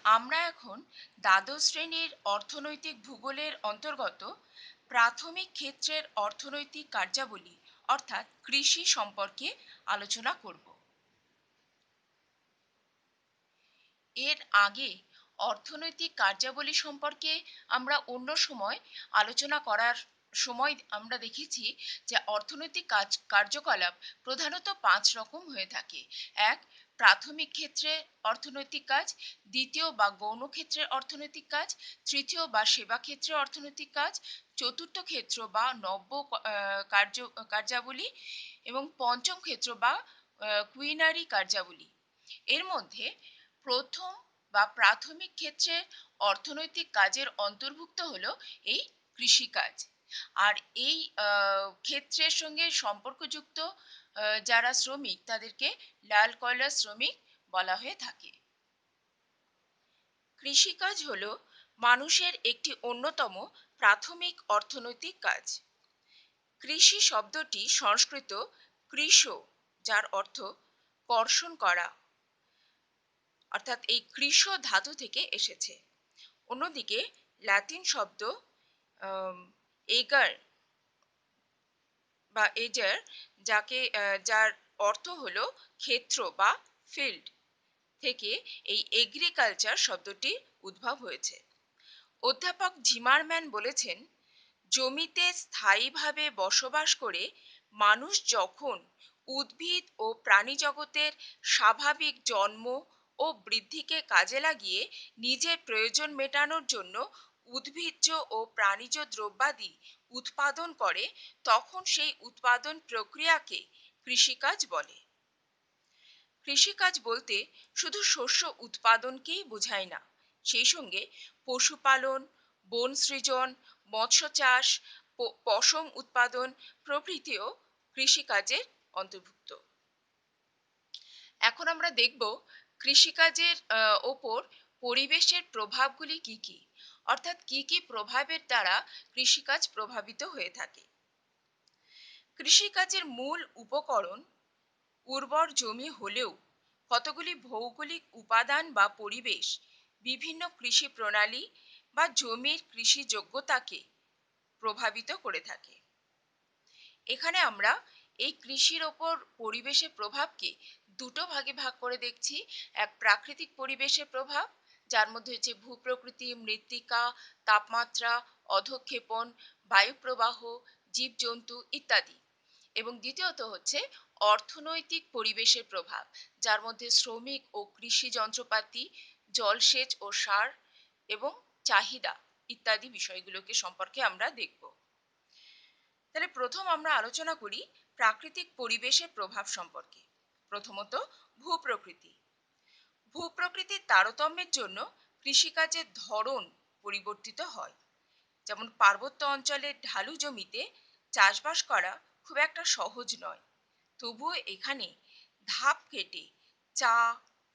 আমরা এখন দ্বাদশ শ্রেণীর অর্থনৈতিক ভূগোলের অন্তর্গত প্রাথমিক ক্ষেত্রের অর্থনৈতিক কার্যাবলী অর্থাৎ কৃষি সম্পর্কে আলোচনা করব। এর আগে অর্থনৈতিক কার্যাবলী সম্পর্কে আমরা অন্য সময় আলোচনা করার সময় আমরা দেখেছি যে অর্থনৈতিক কার্যকলাপ প্রধানত 5 রকম হয়ে থাকে। এক, প্রাথমিক ক্ষেত্রে অর্থনৈতিক কাজ। দ্বিতীয় বা গৌণ ক্ষেত্রের অর্থনৈতিক কাজ। তৃতীয় বা সেবা ক্ষেত্রে অর্থনৈতিক কাজ। চতুর্থ ক্ষেত্র বা নব্য কার্যাবলী এবং পঞ্চম ক্ষেত্র বা কুইনারি কার্যাবলী। এর মধ্যে প্রথম বা প্রাথমিক ক্ষেত্রে অর্থনৈতিক কাজের অন্তর্ভুক্ত হলো এই কৃষিকাজ। আর এই ক্ষেত্রের সঙ্গে সম্পর্কযুক্ত যারা শ্রমিক তাদেরকে লাল কয়লা শ্রমিক বলা হয়ে থাকে। কৃষিকাজ হলো মানুষের একটি অন্যতম প্রাথমিক অর্থনৈতিক কাজ। কৃষি শব্দটি সংস্কৃত কৃষ, যার অর্থ কর্ষণ করা, অর্থাৎ এই কৃষ ধাতু থেকে এসেছে। অন্যদিকে ল্যাটিন শব্দ এগার বা এজার, যার অর্থ হলো ক্ষেত্র বা ফিল্ড, থেকে এই এগ্রিকালচার শব্দটির উদ্ভব হয়েছে। অধ্যাপক জিমারম্যান বলেছেন, জমিতে স্থায়ীভাবে বসবাস করে মানুষ যখন উদ্ভিদ ও প্রাণী জগতের স্বাভাবিক জন্ম ও বৃদ্ধিকে কাজে লাগিয়ে নিজের প্রয়োজন মেটানোর জন্য উদ্ভিজ্জ ও প্রাণীজ দ্রব্যাদি উৎপাদন করে, তখন সেই উৎপাদন প্রক্রিয়াকে কৃষিকাজ বলে। কৃষিকাজ বলতে শুধু শস্য উৎপাদনকেই বোঝায় না, সেই সঙ্গে পশুপালন, বন সৃজন, মৎস্য চাষ, পশম উৎপাদন প্রভৃতিও কৃষিকাজের অন্তর্ভুক্ত। এখন আমরা দেখব কৃষিকাজের ওপর পরিবেশের প্রভাবগুলি কি কি, অর্থাৎ কি কি প্রভাবের দ্বারা কৃষিকাজ প্রভাবিত হয়ে থাকে। কৃষিকাজের মূল উপকরণ উর্বর জমি হলেও কতগুলি ভৌগোলিক উপাদান বা পরিবেশ বিভিন্ন কৃষি প্রণালী বা জমির কৃষি যোগ্যতাকে প্রভাবিত করে থাকে। এখানে আমরা এই কৃষির ওপর পরিবেশের প্রভাবকে দুটো ভাগে ভাগ করে দেখছি। এক, প্রাকৃতিক পরিবেশের প্রভাব, যার মধ্যে হচ্ছে ভূপ্রকৃতি, মৃত্তিকা, তাপমাত্রা, অধঃক্ষেপণ, বায়ুপ্রবাহ, জীবজন্তু ইত্যাদি। এবং দ্বিতীয়ত হচ্ছে অর্থনৈতিক পরিবেশের প্রভাব, যার মধ্যে শ্রমিক ও কৃষি যন্ত্রপাতি, জলসেচ ও সার এবং চাহিদা ইত্যাদি বিষয়গুলোকে সম্পর্কে আমরা দেখব। তাহলে প্রথম আমরা আলোচনা করি প্রাকৃতিক পরিবেশের প্রভাব সম্পর্কে। প্রথমত, ভূপ্রকৃতি। ভূপ্রকৃতির তারতম্যের জন্য কৃষিকাজের ধরন পরিবর্তিত হয়। যেমন পার্বত্য অঞ্চলের ঢালু জমিতে চাষবাস করা খুব একটা সহজ নয়, তবুও এখানে ধাপ কেটে চা,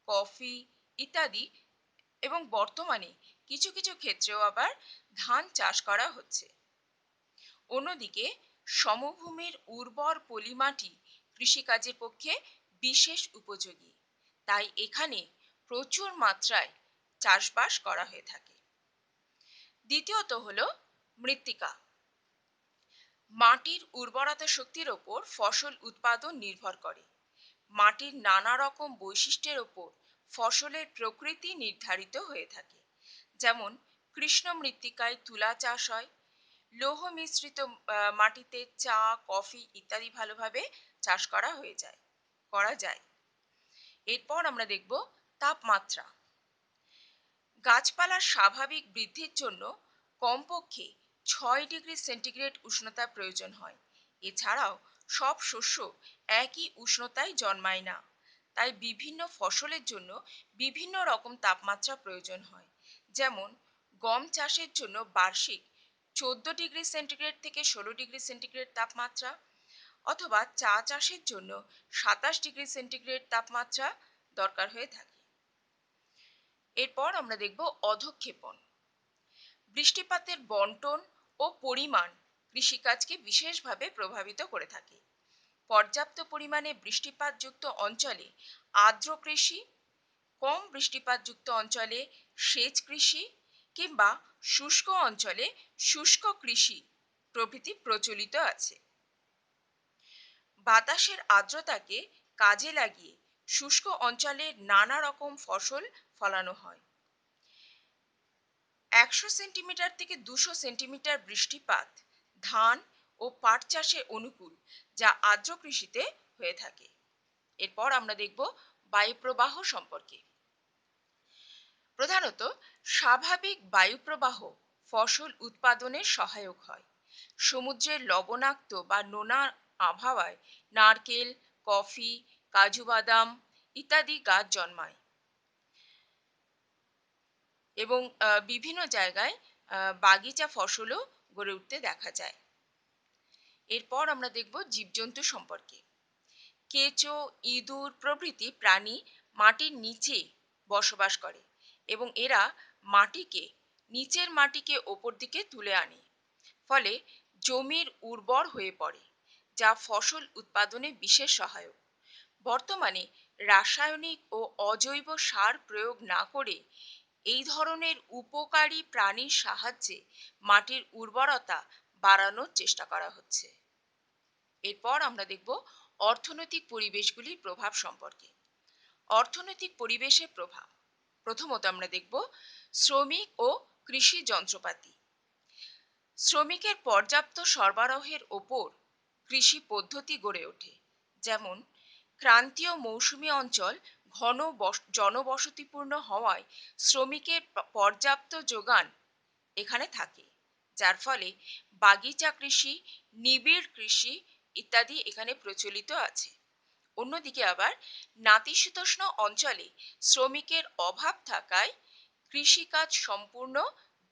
কফি ইত্যাদি এবং বর্তমানে কিছু কিছু ক্ষেত্রেও আবার ধান চাষ করা হচ্ছে। অন্যদিকে সমভূমির উর্বর পলিমাটি কৃষিকাজের পক্ষে বিশেষ উপযোগী, তাই এখানে প্রচুর মাত্রায় চাষবাস করা হয়ে থাকে। দ্বিতীয়ত হলো মৃত্তিকা। মাটির উর্বরতা শক্তির ওপর ফসল উৎপাদন নির্ভর করে। মাটির নানা রকম বৈশিষ্ট্যের ওপর ফসলের প্রকৃতি নির্ধারিত হয়ে থাকে। যেমন কৃষ্ণ মৃত্তিকায় তুলা চাষ হয়, লৌহ মিশ্রিত মাটিতে চা, কফি ইত্যাদি ভালোভাবে চাষ করা যায়। এরপর আমরা দেখব তাপমাত্রা। গাছপালার স্বাভাবিক বৃদ্ধির জন্য কমপক্ষে 6 ডিগ্রি সেন্টিগ্রেড উষ্ণতা প্রয়োজন হয়। এছাড়াও সব শস্য একই উষ্ণতায় জন্মায় না, তাই বিভিন্ন ফসলের জন্য বিভিন্ন রকম তাপমাত্রা প্রয়োজন হয়। যেমন গম চাষের জন্য বার্ষিক 14 ডিগ্রি সেন্টিগ্রেড থেকে 16 ডিগ্রি সেন্টিগ্রেড তাপমাত্রা, অথবা চা চাষের জন্য 27 ডিগ্রি সেন্টিগ্রেড তাপমাত্রা দরকার হয়ে থাকে। এরপর আমরা দেখব অধঃক্ষেপণ। বৃষ্টিপাতের বন্টন ও পরিমাণ কৃষিকাজকে বিশেষভাবে প্রভাবিত করে থাকে। পর্যাপ্ত পরিমাণে বৃষ্টিপাতযুক্ত অঞ্চলে আর্দ্র কৃষি, কম বৃষ্টিপাতযুক্ত অঞ্চলে সেচ কৃষি কিংবা শুষ্ক অঞ্চলে শুষ্ক কৃষি প্রভৃতি প্রচলিত আছে। বাতাসের আর্দ্রতাকে কাজে লাগিয়ে শুষ্ক অঞ্চলে নানা রকম ফসল ফলানো হয়। 100 সেন্টিমিটার থেকে 200 সেন্টিমিটার বৃষ্টিপাত ধান ও পাট চাষে অনুকূল, যা আর্দ্র কৃষিতে হয়ে থাকে। এরপর আমরা দেখব বায়ুপ্রবাহ সম্পর্কে। প্রধানত স্বাভাবিক বায়ুপ্রবাহ ফসল উৎপাদনে সহায়ক হয়। সমুদ্রের লবণাক্ত বা নোনা আবহাওয়ায় নারকেল, কফি, কাজু বাদাম ইত্যাদি গাছ জন্মায় এবং বিভিন্ন জায়গায় বাগিচা ফসলও গড়ে উঠতে দেখা যায়। এরপর আমরা দেখব জীবজন্তু সম্পর্কে। কেঁচো, ইঁদুর প্রভৃতি প্রাণী মাটির নিচে বসবাস করে এবং এরা নিচের মাটিকে ওপর দিকে তুলে আনে, ফলে জমির উর্বর হয়ে পড়ে, যা ফসল উৎপাদনে বিশেষ সহায়ক। বর্তমানে রাসায়নিক ও অজৈব সার প্রয়োগ না করে এই ধরনের উপকারী প্রাণীর সাহায্যে মাটির উর্বরতা বাড়ানোর চেষ্টা করা হচ্ছে। এরপর আমরা দেখব অর্থনৈতিক পরিবেশগুলির প্রভাব সম্পর্কে। অর্থনৈতিক পরিবেশের প্রভাব প্রথমত আমরা দেখব শ্রমিক ও কৃষি যন্ত্রপাতি। শ্রমিকের পর্যাপ্ত সরবরাহের ওপর কৃষি পদ্ধতি গড়ে ওঠে। যেমন ক্রান্তীয় মৌসুমী অঞ্চল ঘন জনবসতিপূর্ণ হওয়ায় শ্রমিকের পর্যাপ্ত যোগান এখানে থাকে, যার ফলে বাগিচা কৃষি, নিবিড় কৃষি ইত্যাদি এখানে প্রচলিত আছে। অন্যদিকে আবার নাতিশীতোষ্ণ অঞ্চলে শ্রমিকের অভাব থাকায় কৃষিকাজ সম্পূর্ণ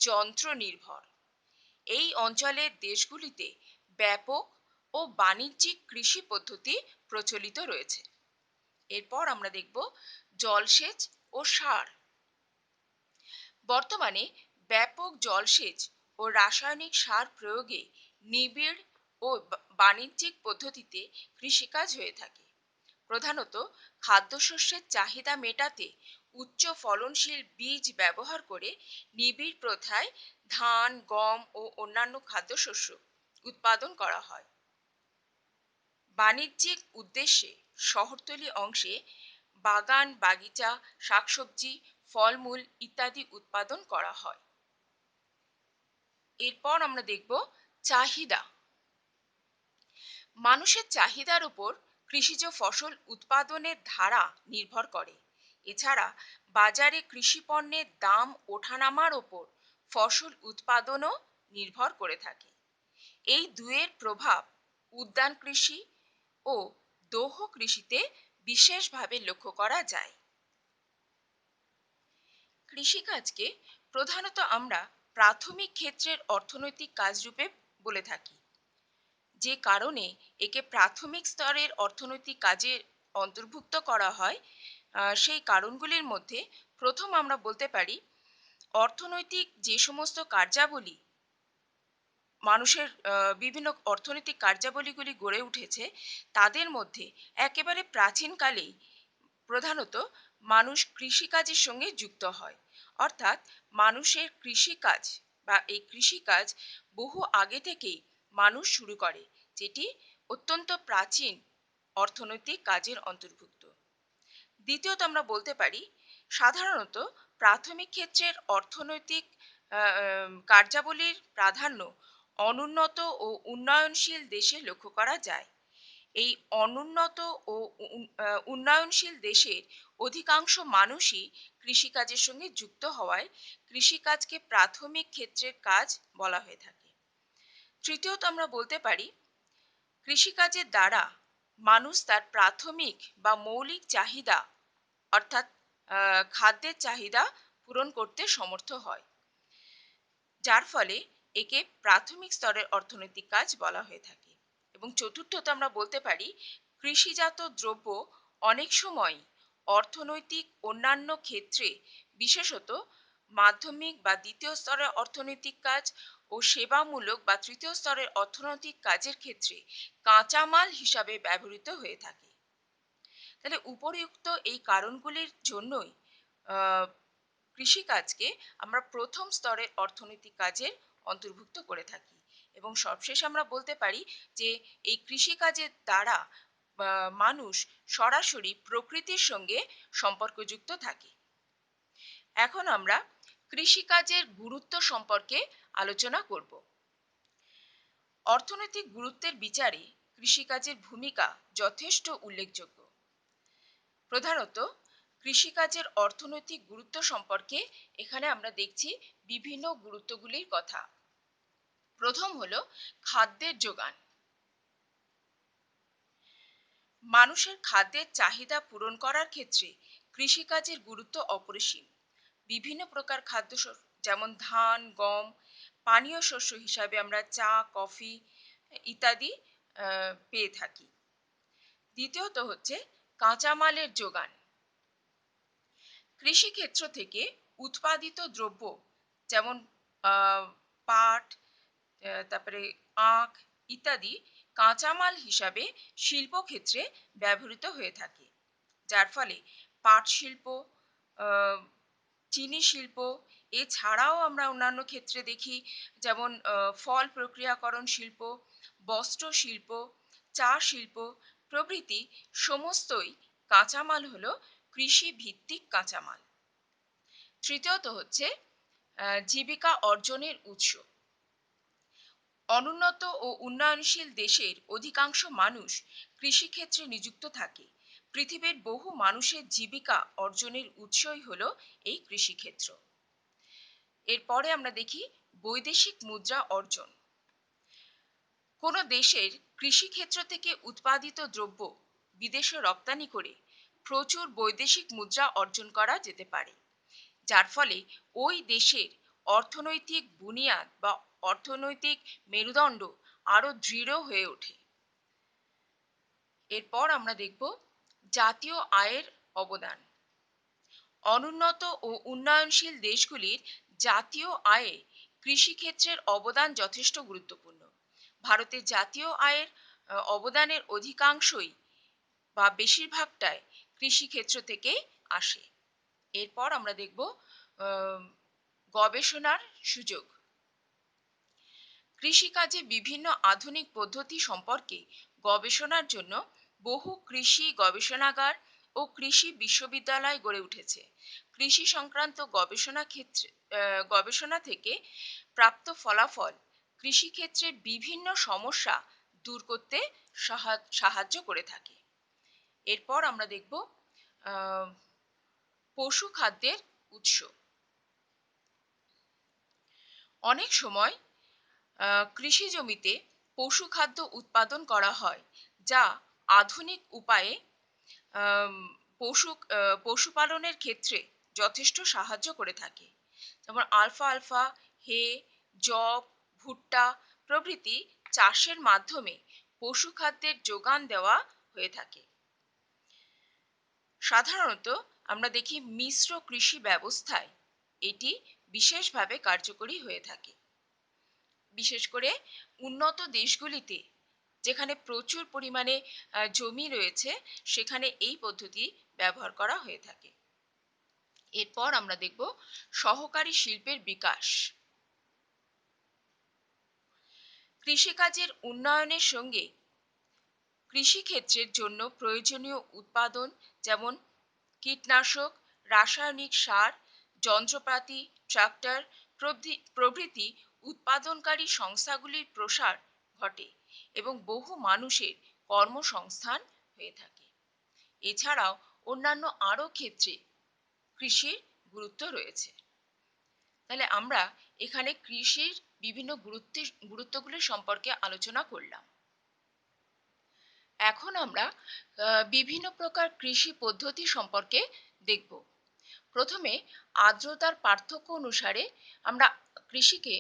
যন্ত্র নির্ভর। এই অঞ্চলের দেশগুলিতে ব্যাপক ও বাণিজ্যিক কৃষি পদ্ধতি প্রচলিত রয়েছে। এরপর আমরা দেখব জলসেচ ও সার। বর্তমানে ব্যাপক জলসেচ ও রাসায়নিক সার প্রয়োগে নিবিড় ও বাণিজ্যিক পদ্ধতিতে কৃষিকাজ হয়ে থাকে। প্রধানত খাদ্যশস্যের চাহিদা মেটাতে উচ্চ ফলনশীল বীজ ব্যবহার করে নিবিড় প্রথায় ধান, গম ও অন্যান্য খাদ্যশস্য উৎপাদন করা হয়। বাণিজ্যিক উদ্দেশ্যে শহরতলি অংশে বাগান, বাগিচা, শাকসবজি, ফলমূল ইত্যাদি উৎপাদন করা হয়। এরপর আমরা দেখব চাহিদা। মানুষের চাহিদার উপর কৃষিজ ফসল উৎপাদনের ধারা নির্ভর করে। এছাড়া বাজারে কৃষি পণ্যের দাম ওঠানামার ওপর ফসল উৎপাদনও নির্ভর করে থাকে। এই দুয়ের প্রভাব উদ্যান কৃষি ও দোহ কৃষিতে বিশেষভাবে লক্ষ্য করা যায়। কৃষিকাজকে প্রধানত আমরা প্রাথমিক ক্ষেত্রের অর্থনৈতিক কাজ রূপে বলে থাকি, যে কারণে একে প্রাথমিক স্তরের অর্থনৈতিক কাজে অন্তর্ভুক্ত করা হয়। সেই কারণগুলির মধ্যে প্রথম আমরা বলতে পারি, অর্থনৈতিক যে সমস্ত কার্যাবলী মানুষের বিভিন্ন অর্থনৈতিক কার্যাবলীগুলি গড়ে উঠেছে, তাদের মধ্যে একেবারে প্রাচীনকালেই প্রধানত মানুষ কৃষিকাজের সঙ্গে যুক্ত হয়। অর্থাৎ মানুষের কৃষিকাজ বা এই কৃষিকাজ বহু আগে থেকেই মানুষ শুরু করে, যেটি অত্যন্ত প্রাচীন অর্থনৈতিক কাজের অন্তর্ভুক্ত। দ্বিতীয়ত আমরা বলতে পারি, সাধারণত প্রাথমিক ক্ষেত্রের অর্থনৈতিক কার্যাবলীর প্রাধান্য অনুন্নত ও উন্নয়নশীল দেশে লক্ষ্য করা যায়। এই অনুন্নত ও উন্নয়নশীল দেশের অধিকাংশ মানুষই কৃষিকাজের সঙ্গে যুক্ত হওয়ায় কৃষিকাজকে প্রাথমিক ক্ষেত্রের কাজ বলা হয়ে থাকে। তৃতীয়ত আমরা বলতে পারি, কৃষিকাজের দ্বারা মানুষ তার প্রাথমিক বা মৌলিক চাহিদা অর্থাৎ খাদ্যের চাহিদা পূরণ করতে সমর্থ হয়, যার ফলে একে প্রাথমিক স্তরের অর্থনৈতিক কাজ বলা হয়ে থাকে। এবং চতুর্থত আমরা বলতে পারি, কৃষিজাত দ্রব্য অনেক সময় অর্থনৈতিক অন্যান্য ক্ষেত্রে, বিশেষত মাধ্যমিক বা দ্বিতীয় স্তরের অর্থনৈতিক কাজ ও সেবামূলক বা তৃতীয় স্তরের অর্থনৈতিক কাজের ক্ষেত্রে কাঁচামাল হিসাবে ব্যবহৃত হয়ে থাকে। তাহলে উপরিউক্ত এই কারণগুলির জন্যই আহ, কৃষিকাজকে আমরা প্রথম স্তরের অর্থনৈতিক কাজের অন্তর্ভুক্ত করে থাকি এবং সবশেষে আমরা বলতে পারি যে এই কৃষিকাজের দ্বারা মানুষ সরাসরি প্রকৃতির সঙ্গে সম্পর্কযুক্ত থাকে। এখন আমরা কৃষিকাজের গুরুত্ব সম্পর্কে আলোচনা করব। অর্থনৈতিক গুরুত্বের বিচারে কৃষিকাজের ভূমিকা যথেষ্ট উল্লেখযোগ্য। প্রধানত কৃষিকাজের অর্থনৈতিক গুরুত্ব সম্পর্কে এখানে আমরা দেখছি বিভিন্ন গুরুত্বগুলির কথা। প্রথম হলো খাদ্যের যোগান। মানুষের খাদ্যের চাহিদা পূরণ করার ক্ষেত্রে কৃষিকাজের গুরুত্ব অপরিসীম। বিভিন্ন প্রকার যেমন ধান, গম, পানীয় শস্য হিসাবে আমরা চা, কফি ইত্যাদি পেয়ে থাকি। দ্বিতীয়ত হচ্ছে কাঁচামালের যোগান। কৃষিক্ষেত্র থেকে উৎপাদিত দ্রব্য যেমন পাট, তারপরে আখ ইত্যাদি কাঁচামাল হিসাবে শিল্পক্ষেত্রে ব্যবহৃত হয়ে থাকে, যার ফলে পাট শিল্প, আহ, চিনি শিল্প, এছাড়াও আমরা অন্যান্য ক্ষেত্রে দেখি যেমন ফল প্রক্রিয়াকরণ শিল্প, বস্ত্র শিল্প, চা শিল্প প্রভৃতি সমস্তই কাঁচামাল হলো কৃষি ভিত্তিক কাঁচামাল। তৃতীয়ত হচ্ছে জীবিকা অর্জনের উৎস। অনুন্নত ও উন্নয়নশীল দেশের অধিকাংশ মানুষ কৃষিক্ষেত্রে নিযুক্ত থাকে। পৃথিবীর বহু মানুষের জীবিকা অর্জনের উৎসই হলো এই কৃষিক্ষেত্র। এরপরে আমরা দেখি বৈদেশিক মুদ্রা অর্জন। কোনো দেশের কৃষিক্ষেত্র থেকে উৎপাদিত দ্রব্য বিদেশে রপ্তানি করে প্রচুর বৈদেশিক মুদ্রা অর্জন করা যেতে পারে, যার ফলে ওই দেশের অর্থনৈতিক বুনিয়াদ বা অর্থনৈতিক মেরুদণ্ড আরো দৃঢ় হয়ে ওঠে। এরপর আমরা দেখব জাতীয় আয়ের অবদান। অনুন্নত ও উন্নয়নশীল দেশগুলির জাতীয় আয়ে কৃষিক্ষেত্রের অবদান যথেষ্ট গুরুত্বপূর্ণ। ভারতের জাতীয় আয়ের অবদানের অধিকাংশই বা বেশিরভাগটাই কৃষিক্ষেত্র থেকে আসে। এরপর আমরা দেখব গবেষণার সুযোগ। কৃষিকাজে বিভিন্ন আধুনিক পদ্ধতি সম্পর্কে গবেষণার জন্য বহু কৃষি গবেষণাগার ও কৃষি বিশ্ববিদ্যালয় গড়ে উঠেছে। কৃষি সংক্রান্ত গবেষণা থেকে প্রাপ্ত ফলাফল কৃষিক্ষেত্রের বিভিন্ন সমস্যা দূর করতে সাহায্য করে থাকে। এরপর আমরা দেখব পশু খাদ্যের উৎস। অনেক সময় কৃষি জমিতে পশু খাদ্য উৎপাদন করা হয়, যা আধুনিক উপায়ে পশুপালনের ক্ষেত্রে যথেষ্ট সাহায্য করে থাকে। যেমন আলফা আলফা, হে, জব, ভুট্টা প্রভৃতি চাষের মাধ্যমে পশু খাদ্যের যোগান দেওয়া হয়ে থাকে। সাধারণত আমরা দেখি মিশ্র কৃষি ব্যবস্থায় এটি বিশেষভাবে কার্যকরী হয়ে থাকে। বিশেষ করে উন্নত দেশগুলিতে যেখানে প্রচুর পরিমাণে জমি রয়েছে, সেখানে এই পদ্ধতি ব্যবহার করা হয়ে থাকে। এরপর আমরা দেখব সহকারী শিল্পের বিকাশ। কৃষিকাজের উন্নয়নের সঙ্গে কৃষিক্ষেত্রের জন্য প্রয়োজনীয় উৎপাদন যেমন কীটনাশক, রাসায়নিক সার, যন্ত্রপাতি, ট্রাক্টর প্রভৃতি উৎপাদনকারী সংস্থাগুলির প্রসার ঘটে এবং বহু মানুষের কর্মসংস্থান হয়ে থাকে। এছাড়াও অন্যান্য আরও ক্ষেত্রে কৃষির গুরুত্ব রয়েছে। তাহলে আমরা এখানে কৃষির বিভিন্ন গুরুত্বগুলি সম্পর্কে আলোচনা করলাম। এখন আমরা বিভিন্ন প্রকার কৃষি পদ্ধতি সম্পর্কে দেখব। প্রথমে আর্দ্রতার পার্থক্য অনুসারে আমরা কৃষিকে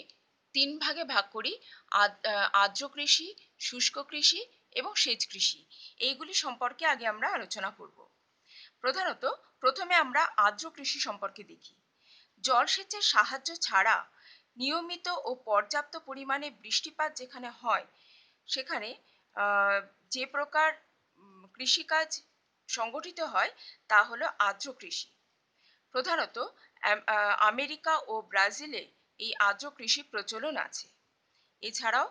3 ভাগে ভাগ করি: আর্দ্র কৃষি, শুষ্ক কৃষি এবং সেচ কৃষি। এইগুলি সম্পর্কে আগে আমরা আলোচনা করব। প্রধানত প্রথমে আমরা আর্দ্র কৃষি সম্পর্কে দেখি। জলসেচের সাহায্য ছাড়া নিয়মিত ও পর্যাপ্ত পরিমাণে বৃষ্টিপাত যেখানে হয়, সেখানে যে প্রকার কৃষিকাজ সংগঠিত হয় তা হলো আর্দ্র কৃষি। প্রধানত আমেরিকা ও ব্রাজিলে এই আর্দ্র কৃষি প্রচলন আছে। এছাড়াও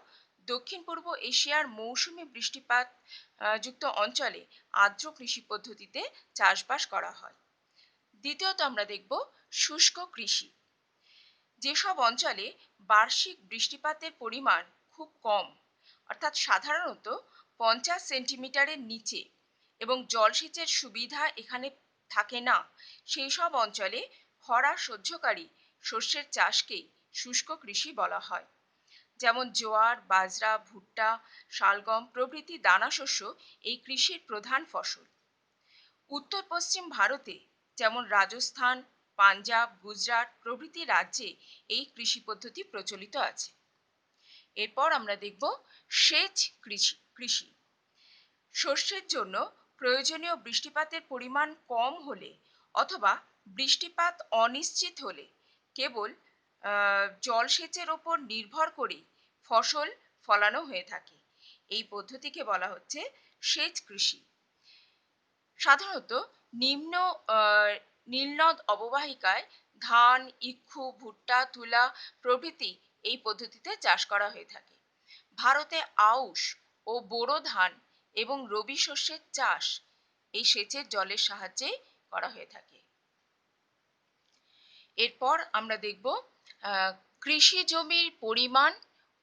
দক্ষিণ পূর্ব এশিয়ার মৌসুমী বৃষ্টিপাত যুক্ত অঞ্চলে আর্দ্র কৃষি পদ্ধতিতে চাষবাস করা হয়। দ্বিতীয়ত আমরা দেখব শুষ্ক কৃষি। যেসব অঞ্চলে বার্ষিক বৃষ্টিপাতের পরিমাণ খুব কম, অর্থাৎ সাধারণত 50 সেন্টিমিটারের নিচে, এবং জলসেচের সুবিধা এখানে থাকে না, সেই সব অঞ্চলে খরা সহ্যকারী শস্যের চাষকেই শুষ্ক কৃষি বলা হয়। যেমন জোয়ার, বাজরা, ভুট্টা, শালগম প্রভৃতি দানাশস্য এই কৃষির প্রধান ফসল। উত্তর পশ্চিম ভারতে যেমন রাজস্থান, পাঞ্জাব, গুজরাট প্রভৃতি রাজ্যে এই কৃষি পদ্ধতি প্রচলিত আছে। এরপর আমরা দেখব সেচ কৃষি। শস্যের জন্য প্রয়োজনীয় বৃষ্টিপাতের পরিমাণ কম হলে অথবা বৃষ্টিপাত অনিশ্চিত হলে কেবল জলসেচের ওপর নির্ভর করে ফসল ফলানো হয়ে থাকে। এই পদ্ধতিকে বলা হচ্ছে সেচ কৃষি। সাধারণত নিম্ন নীলনদ অববাহিকায় ধান, ইক্ষু, ভুট্টা, তুলা প্রভৃতি এই পদ্ধতিতে চাষ করা হয়ে থাকে। ভারতে আউশ ও বোরো ধান এবং রবি শস্যের চাষ এই সেচের জলের সাহায্যে করা হয়ে থাকে। এরপর আমরা দেখব কৃষি জমির পরিমাণ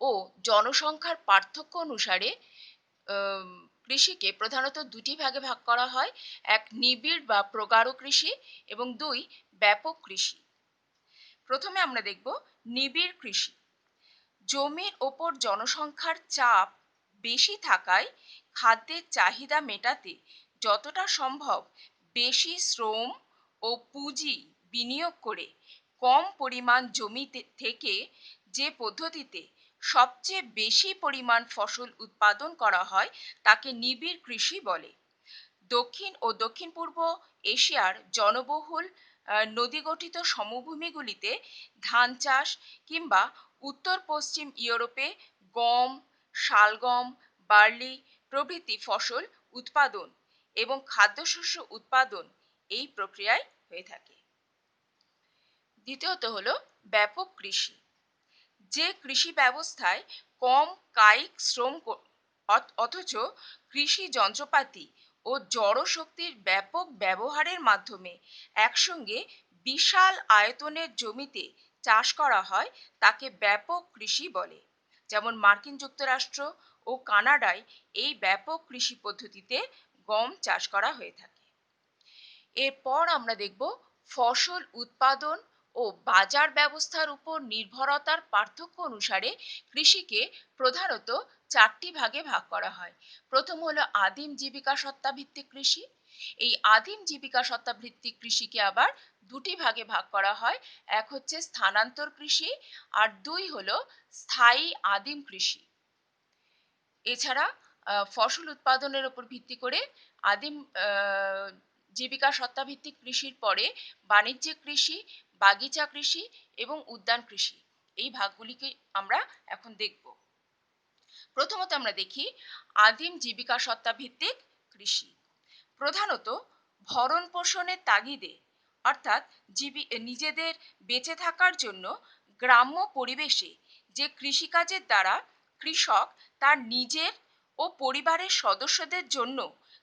ও জনসংখ্যার পার্থক্য অনুসারে কৃষিকে প্রধানত দুটি ভাগে ভাগ করা হয়। এক, নিবিড় বা প্রগাঢ় কৃষি, এবং দুই, ব্যাপক কৃষি। প্রথমে আমরা দেখব নিবিড় কৃষি। জমির ওপর জনসংখ্যার চাপ বেশি থাকায় খাদ্যের চাহিদা মেটাতে যতটা সম্ভব বেশি শ্রম ও পুঁজি বিনিয়োগ করে কম পরিমাণ জমি থেকে যে পদ্ধতিতে সবচেয়ে বেশি পরিমাণ ফসল উৎপাদন করা হয় তাকে নিবিড় কৃষি বলে। দক্ষিণ ও দক্ষিণ পূর্ব এশিয়ার জনবহুল নদীগঠিত সমভূমিগুলিতে ধান চাষ কিংবা উত্তর পশ্চিম ইউরোপে গম, শালগম, বার্লি প্রভৃতি ফসল উৎপাদন এবং খাদ্যশস্য উৎপাদন এই প্রক্রিয়ায় হয়ে থাকে। দ্বিতীয়ত হলো ব্যাপক কৃষি। যে কৃষি ব্যবস্থায় কম কায়িক শ্রম অথচ কৃষি যন্ত্রপাতি ও জড়শক্তির ব্যাপক ব্যবহারের মাধ্যমে একসঙ্গে বিশাল আয়তনের জমিতে চাষ করা হয় তাকে ব্যাপক কৃষি বলে। যেমন মার্কিন যুক্তরাষ্ট্র ও কানাডায় এই ব্যাপক কৃষি পদ্ধতিতে গম চাষ করা হয়ে থাকে। এরপর আমরা দেখব ফসল উৎপাদন ও বাজার ব্যবস্থার উপর নির্ভরতার পার্থক্য অনুসারে কৃষিকে প্রধানত চারটি ভাগে ভাগ করা হয়। প্রথম হলো আদিম জীবিকা সত্তা ভিত্তিক কৃষি। এই আদিম জীবিকা সত্তা ভিত্তিক কৃষিকে আবার দুটি ভাগে ভাগ করা হয়। এক হচ্ছে স্থানান্তর কৃষি, আর দুই হলো স্থায়ী আদিম কৃষি। এছাড়া ফসল উৎপাদনের উপর ভিত্তি করে আদিম জীবিকা সত্তাভিত্তিক কৃষির পরে বাণিজ্যিক কৃষি, বাগিচা কৃষি এবং উদ্যান কৃষি, এই ভাগগুলিকে আমরা এখন দেখব। প্রথমত আমরা দেখি আদিম জীবিকা সত্তাভিত্তিক কৃষি। প্রধানত ভরণ পোষণের তাগিদে, অর্থাৎ নিজেদের বেঁচে থাকার জন্য গ্রাম্য পরিবেশে যে কৃষিকাজের দ্বারা কৃষক তার নিজের ও পরিবারের সদস্যদের জন্য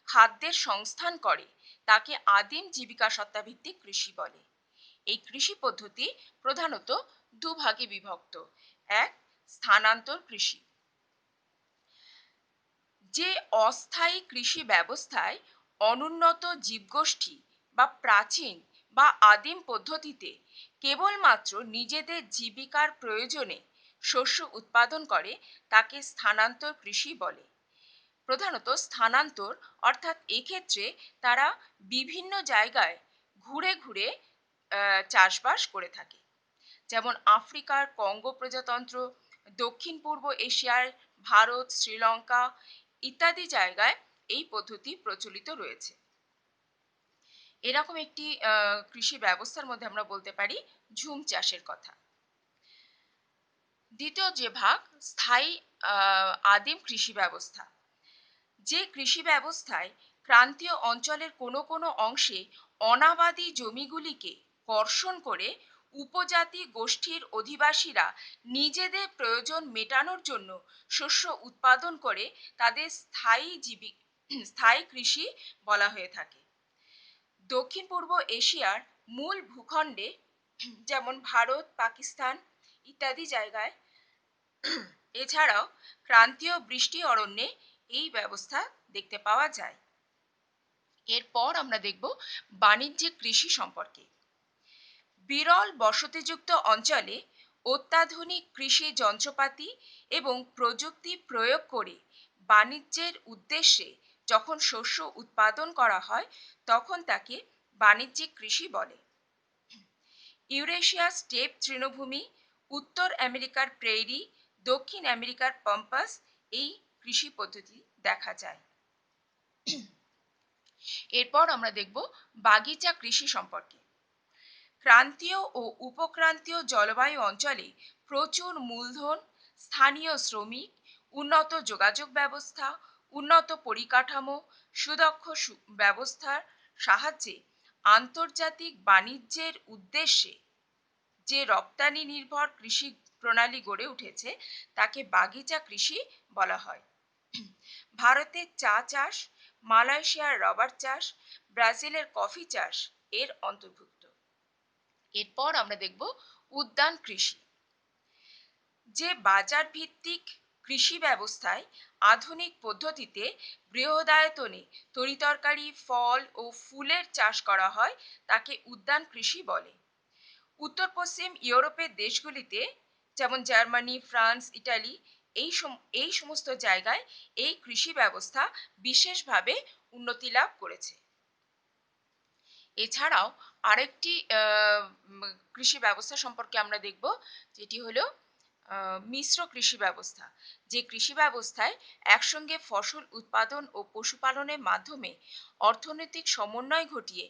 খাদ্যের সংস্থান করে তাকে আদিম জীবিকা সত্তাভিত্তিক কৃষি বলে। এই কৃষি পদ্ধতি প্রধানত দুভাগে বিভক্ত। এক, স্থানান্তর কৃষি। যে অস্থায়ী কৃষি ব্যবস্থায় অনুন্নত জীবগোষ্ঠী বা প্রাচীন বা আদিম পদ্ধতিতে কেবলমাত্র নিজেদের জীবিকার প্রয়োজনে শস্য উৎপাদন করে তাকে স্থানান্তর কৃষি বলে। প্রধানত স্থানান্তর অর্থাৎ এক্ষেত্রে তারা বিভিন্ন জায়গায় ঘুরে ঘুরে চাষবাস করে থাকে। যেমন আফ্রিকার কঙ্গো প্রজাতন্ত্র, দক্ষিণ পূর্ব এশিয়ার ভারত, শ্রীলঙ্কা ইত্যাদি জায়গায় এই পদ্ধতি প্রচলিত রয়েছে। এরকম একটি কৃষি ব্যবস্থার মধ্যে আমরা বলতে পারি ঝুম চাষের কথা। দ্বিতীয় যে ভাগ, স্থায়ী আদিম কৃষি ব্যবস্থা। যে কৃষি ব্যবস্থায় ক্রান্তীয় অঞ্চলের কোনো কোনো অংশে অনাবাদী জমিগুলিকে কর্ষণ করে উপজাতি গোষ্ঠীর অধিবাসীরা নিজেদের প্রয়োজন মেটানোর জন্য শস্য উৎপাদন করে তাদের স্থায়ী কৃষি বলা হয়ে থাকে। দক্ষিণ পূর্ব এশিয়ার মূল ভূখণ্ডে যেমন ভারত, পাকিস্তান ইত্যাদি জায়গায় এছাড়াও ক্রান্তীয় বৃষ্টি অরণ্যে এই ব্যবস্থা দেখতে পাওয়া যায়। এরপর আমরা দেখব বাণিজ্যিক কৃষি সম্পর্কে। বিরল বসতিযুক্ত অঞ্চলে অত্যাধুনিক কৃষি যন্ত্রপাতি এবং প্রযুক্তি প্রয়োগ করে বাণিজ্যের উদ্দেশ্যে যখন শস্য উৎপাদন করা হয় তখন তাকে বাণিজ্যিক কৃষি বলে। ইউরেশিয়ার স্টেপ তৃণভূমি, উত্তর আমেরিকার প্রেরি, দক্ষিণ আমেরিকার পম্পাস এই কৃষি পদ্ধতি দেখা যায়। এরপর আমরা দেখব বাগিচা কৃষি সম্পর্কে। ক্রান্তীয় ও উপক্রান্তীয় জলবায়ু অঞ্চলে প্রচুর মূলধন, স্থানীয় শ্রমিক, উন্নত যোগাযোগ ব্যবস্থা, উন্নত পরিকাঠামো, সুদক্ষ ব্যবস্থার সাহায্যে আন্তর্জাতিক বাণিজ্যের উদ্দেশ্যে যে রপ্তানি নির্ভর কৃষি প্রণালী গড়ে উঠেছে তাকে বাগিচা কৃষি বলা হয়। ভারতের চা চাষ, মালয়েশিয়ার রবার চাষ, ব্রাজিলের কফি চাষ এর অন্তর্ভুক্ত। এরপর আমরা দেখব উদ্যান কৃষি। যে বাজার ভিত্তিক কৃষি ব্যবস্থায় আধুনিক পদ্ধতিতে বৃহদায়তনে তরিতরকারি, ফল ও ফুলের চাষ করা হয় তাকে উদ্যান কৃষি বলে। উত্তর পশ্চিম ইউরোপের দেশগুলিতে যেমন জার্মানি, ফ্রান্স, ইটালি এই সমস্ত জায়গায় এই কৃষি ব্যবস্থা বিশেষভাবে উন্নতি লাভ করেছে। এছাড়াও আরেকটি কৃষি ব্যবস্থা সম্পর্কে আমরা দেখব, যেটি হলো মিশ্র কৃষি ব্যবস্থা। যে কৃষি ব্যবস্থায় একসঙ্গে ফসল উৎপাদন ও পশুপালনের মাধ্যমে অর্থনৈতিক সমন্বয় ঘটিয়ে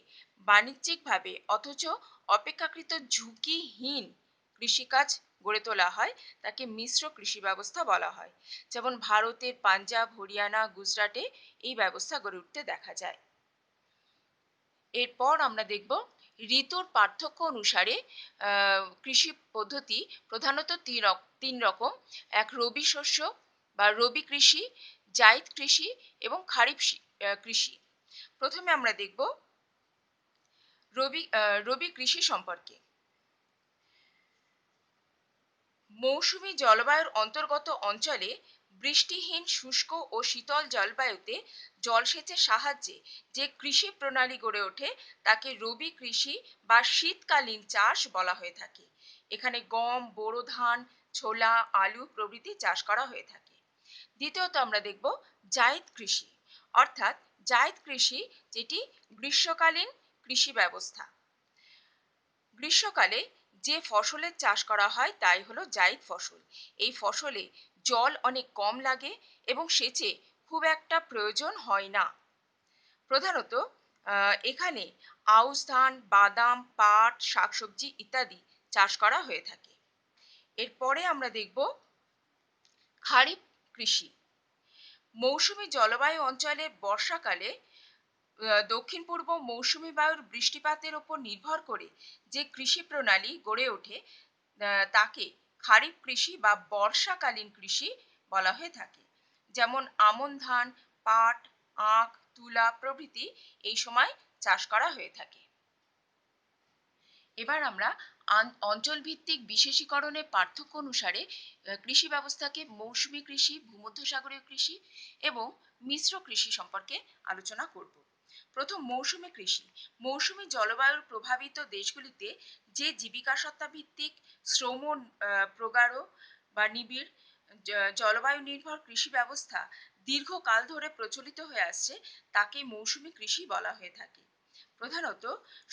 বাণিজ্যিকভাবে অথচ অপেক্ষাকৃত ঝুঁকিহীন কৃষিকাজ গড়ে তোলা হয় তাকে মিশ্র কৃষি ব্যবস্থা বলা হয়। যেমন ভারতের পাঞ্জাব, হরিয়ানা, গুজরাটে এই ব্যবস্থা গড়ে উঠতে দেখা যায়। এরপর আমরা দেখব ঋতুর পার্থক্য অনুসারে কৃষি পদ্ধতি প্রধানত তিন রকম। এক রবি শস্য বা রবি কৃষি, জাইদ কৃষি এবং খারিফ কৃষি। প্রথমে আমরা দেখব রবি কৃষি সম্পর্কে। মৌসুমী জলবায়ুর অন্তর্গত অঞ্চলে বৃষ্টিহীন, শুষ্ক ও শীতল জলবায়ুতে জলসেচের সাহায্যে যে কৃষি প্রণালী গড়ে ওঠে তাকে রবি কৃষি বা শীতকালীন চাষ বলা হয়ে থাকে। এখানে গম, বোরো ধান, ছোলা, আলু প্রভৃতি চাষ করা হয়ে থাকে। দ্বিতীয়ত আমরা দেখব জাইদ কৃষি, অর্থাৎ জাইদ কৃষি যেটি গ্রীষ্মকালীন কৃষি ব্যবস্থা। গ্রীষ্মকালে যে ফসলের চাষ করা হয় তাই হলো জাইদ ফসল। এই ফসলে জল অনেক কম লাগে এবং সেচে খুব একটা প্রয়োজন হয় না। প্রধানত এখানে আউশ ধান, বাদাম, পাট, শাকসবজি ইত্যাদি চাষ করা হয়ে থাকে। এরপরে আমরা দেখব খারিফ কৃষি। মৌসুমী জলবায়ু অঞ্চলে বর্ষাকালে দক্ষিণ পূর্ব মৌসুমী বায়ুর বৃষ্টিপাতের উপর নির্ভর করে যে কৃষি প্রণালী গড়ে ওঠে তাকে খারিফ কৃষি বা বর্ষাকালীন কৃষি বলা হয়ে থাকে। যেমন আমন ধান, পাট, আখ, তুলা প্রভৃতি এই সময় চাষ করা হয়ে থাকে। এবার আমরা অঞ্চলভিত্তিক বিশেষীকরণের পার্থক্য অনুসারে কৃষি ব্যবস্থাকে মৌসুমী কৃষি, ভূমধ্যসাগরীয় কৃষি এবং মিশ্র কৃষি সম্পর্কে আলোচনা করব। প্রথম মৌসুমী কৃষি। মৌসুমী জলবায়ুর প্রভাবিত দেশগুলিতে যে জীবিকা সত্তা ভিত্তিক শ্রম প্রগাঢ় বা নিবিড় জলবায়ু নির্ভর কৃষি ব্যবস্থা দীর্ঘকাল ধরে প্রচলিত হয়ে আসছে তাকে মৌসুমী কৃষি বলা হয়ে থাকে। প্রধানত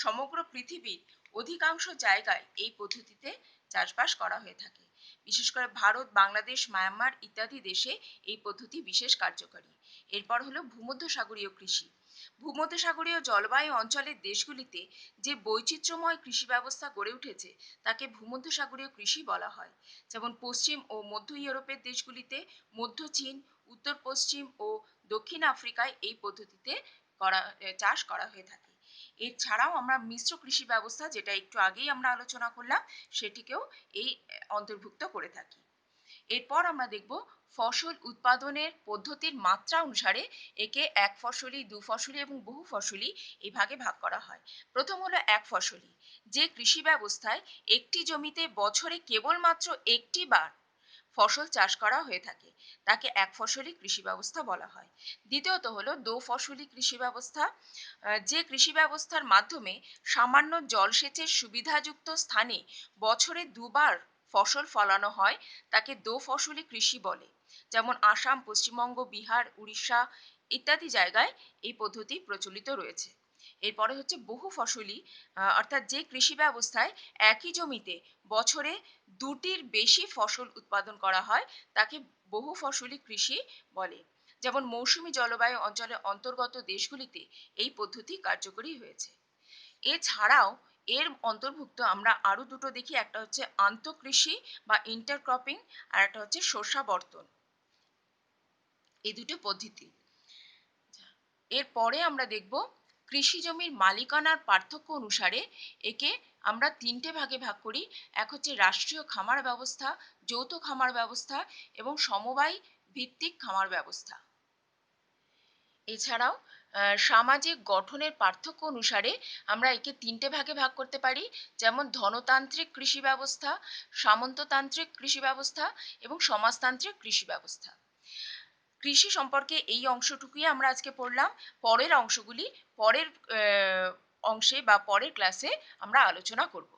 সমগ্র পৃথিবীর অধিকাংশ জায়গায় এই পদ্ধতিতে চাষবাস করা হয়ে থাকে। বিশেষ করে ভারত, বাংলাদেশ, মায়ানমার ইত্যাদি দেশে এই পদ্ধতি বিশেষ কার্যকরী। এরপর হলো ভূমধ্যসাগরীয় কৃষি। ভূমধ্যসাগরীয় জলবায়ু অঞ্চলের দেশগুলিতে যে বৈচিত্র্যময় কৃষি ব্যবস্থা গড়ে উঠেছে তাকে ভূমধ্যসাগরীয় কৃষি বলা হয়। যেমন পশ্চিম ও মধ্য ইউরোপের দেশগুলিতে, মধ্য চীন, উত্তর পশ্চিম ও দক্ষিণ আফ্রিকায় এই পদ্ধতিতে চাষ করা হয়ে থাকে। এছাড়াও আমরা মিশ্র কৃষি ব্যবস্থা, যেটা একটু আগেই আমরা আলোচনা করলাম, সেটিকেও এই অন্তর্ভুক্ত করে থাকি। এরপর আমরা দেখব ফসল উৎপাদনের পদ্ধতির মাত্রা অনুসারে একে এক ফসলি, দু ফসলি এবং বহু ফসলি এই ভাগে ভাগ করা হয়। প্রথম হলো এক ফসলি, যে কৃষি ব্যবস্থায় একটি জমিতে বছরে কেবলমাত্র একটি বার ফসল চাষ করা হয়ে থাকে, তাকে এক ফসলি কৃষি ব্যবস্থা বলা হয়। দ্বিতীয়ত হলো দো ফসলি কৃষি ব্যবস্থা, যে কৃষি ব্যবস্থার মাধ্যমে সামান্য জলসেচের সুবিধাযুক্ত স্থানে বছরে দুবার ফসল ফলানো হয়, তাকে দো ফসলি কৃষি বলে। যেমন আসাম, পশ্চিমবঙ্গ, বিহার, উড়িষ্যা ইত্যাদি জায়গায় এই পদ্ধতি প্রচলিত রয়েছে। এরপরে হচ্ছে বহু ফসলি, অর্থাৎ যে কৃষি ব্যবস্থায় একই জমিতে বছরে দুটির বেশি ফসল উৎপাদন করা হয়, তাকে বহু ফসলি কৃষি বলে। যেমন মৌসুমী জলবায়ু অঞ্চলের অন্তর্গত দেশগুলিতে এই পদ্ধতি কার্যকরী হয়েছে। এছাড়াও এর অন্তর্ভুক্ত আমরা আরো দুটো দেখি, একটা হচ্ছে আন্তঃকৃষি বা ইন্টারক্রপিং, আর একটা হচ্ছে শস্যাবর্তন। এই দুটো পদ্ধতি। এরপরে আমরা দেখব কৃষি জমির মালিকানার পার্থক্য অনুসারে একে আমরা তিনটে ভাগে ভাগ করি। এক হচ্ছে রাষ্ট্রীয় খামার ব্যবস্থা, যৌথ খামার ব্যবস্থা এবং সমবায় ভিত্তিক খামার ব্যবস্থা। এছাড়াও সামাজিক গঠনের পার্থক্য অনুসারে আমরা একে তিনটে ভাগে ভাগ করতে পারি, যেমন ধনতান্ত্রিক কৃষি ব্যবস্থা, সামন্ততান্ত্রিক কৃষি ব্যবস্থা এবং সমাজতান্ত্রিক কৃষি ব্যবস্থা। কৃষি সম্পর্কে এই অংশটুকুই আমরা আজকে পড়লাম। পরের অংশগুলি পরের অংশে বা পরের ক্লাসে আমরা আলোচনা করব।